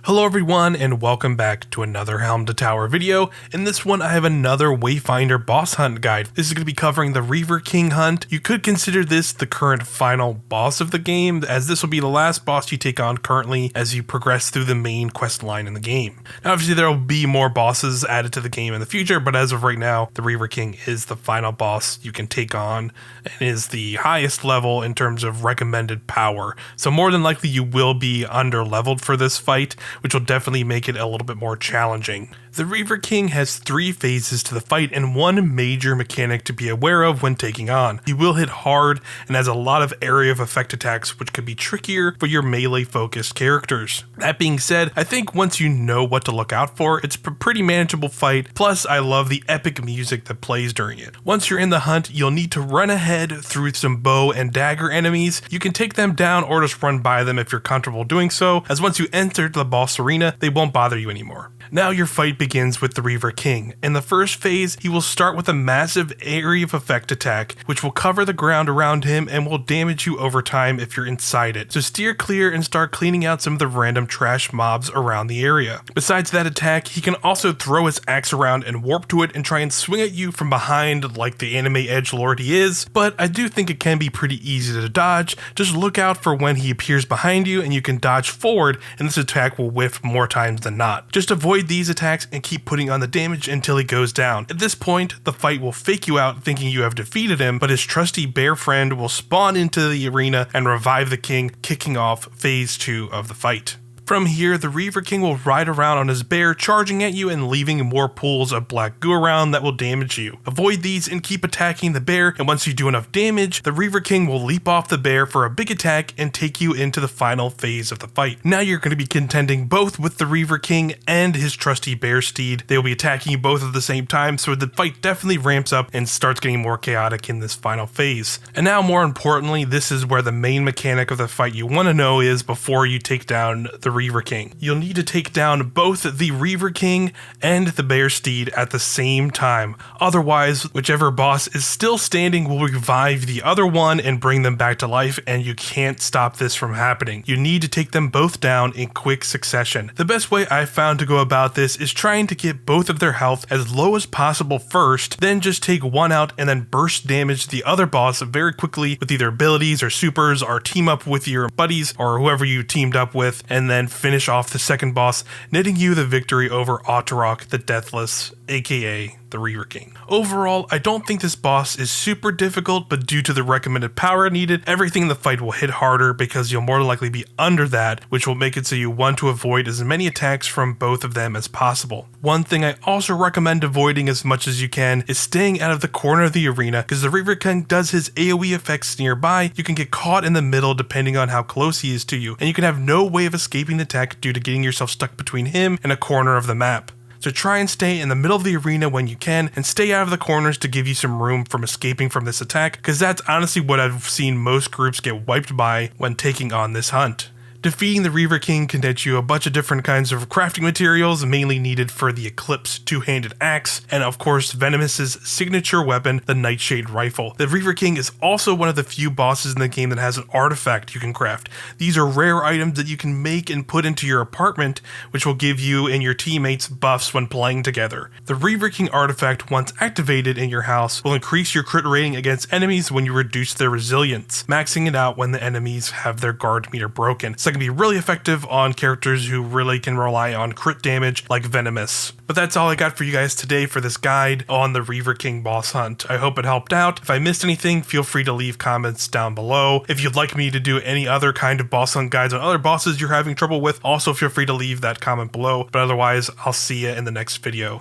Hello everyone and welcome back to another Helm to Tower video. In this one I have another Wayfinder boss hunt guide. This is going to be covering the Reaver King hunt. You could consider this the current final boss of the game, as this will be the last boss you take on currently as you progress through the main quest line in the game. Now obviously there will be more bosses added to the game in the future, but as of right now the Reaver King is the final boss you can take on and is the highest level in terms of recommended power. So more than likely you will be under leveled for this fight, which will definitely make it a little bit more challenging. The Reaver King has 3 phases to the fight and one major mechanic to be aware of when taking on. He will hit hard and has a lot of area of effect attacks, which could be trickier for your melee focused characters. That being said, I think once you know what to look out for, it's a pretty manageable fight, plus I love the epic music that plays during it. Once you're in the hunt, you'll need to run ahead through some bow and dagger enemies. You can take them down or just run by them if you're comfortable doing so, as once you enter the boss arena, they won't bother you anymore. Now your fight begins with the Reaver King. In the first phase, he will start with a massive area of effect attack, which will cover the ground around him and will damage you over time if you're inside it. So steer clear and start cleaning out some of the random trash mobs around the area. Besides that attack, he can also throw his axe around and warp to it and try and swing at you from behind like the anime edgelord he is, but I do think it can be pretty easy to dodge. Just look out for when he appears behind you and you can dodge forward and this attack will whiff more times than not. Just avoid these attacks and keep putting on the damage until he goes down. At this point, the fight will fake you out thinking you have defeated him, but his trusty bear friend will spawn into the arena and revive the king, kicking off phase 2 of the fight. From here, the Reaver King will ride around on his bear, charging at you and leaving more pools of black goo around that will damage you. Avoid these and keep attacking the bear, and once you do enough damage, the Reaver King will leap off the bear for a big attack and take you into the final phase of the fight. Now you're going to be contending both with the Reaver King and his trusty bear steed. They will be attacking you both at the same time, so the fight definitely ramps up and starts getting more chaotic in this final phase. And now more importantly, this is where the main mechanic of the fight you want to know is before you take down the Reaver King. You'll need to take down both the Reaver King and the bear steed at the same time. Otherwise, whichever boss is still standing will revive the other one and bring them back to life, and you can't stop this from happening. You need to take them both down in quick succession. The best way I've found to go about this is trying to get both of their health as low as possible first, then just take one out and then burst damage the other boss very quickly with either abilities or supers, or team up with your buddies or whoever you teamed up with, and then finish off the second boss, netting you the victory over Otterok the Deathless, aka the Reaver King. Overall, I don't think this boss is super difficult, but due to the recommended power needed, everything in the fight will hit harder because you'll more likely be under that, which will make it so you want to avoid as many attacks from both of them as possible. One thing I also recommend avoiding as much as you can is staying out of the corner of the arena, because the Reaver King does his AoE effects nearby. You can get caught in the middle depending on how close he is to you, and you can have no way of escaping the attack due to getting yourself stuck between him and a corner of the map. So try and stay in the middle of the arena when you can, and stay out of the corners to give you some room from escaping from this attack, because that's honestly what I've seen most groups get wiped by when taking on this hunt. Defeating the Reaver King can net you a bunch of different kinds of crafting materials mainly needed for the Eclipse two-handed axe, and of course Venomous's signature weapon, the Nightshade rifle. The Reaver King is also one of the few bosses in the game that has an artifact you can craft. These are rare items that you can make and put into your apartment, which will give you and your teammates buffs when playing together. The Reaver King artifact, once activated in your house, will increase your crit rating against enemies when you reduce their resilience, maxing it out when the enemies have their guard meter broken. So can be really effective on characters who really can rely on crit damage like Venomous. But that's all I got for you guys today for this guide on the Reaver King boss hunt. I hope it helped out. If I missed anything, feel free to leave comments down below. If you'd like me to do any other kind of boss hunt guides on other bosses you're having trouble with, also feel free to leave that comment below. But otherwise, I'll see you in the next video.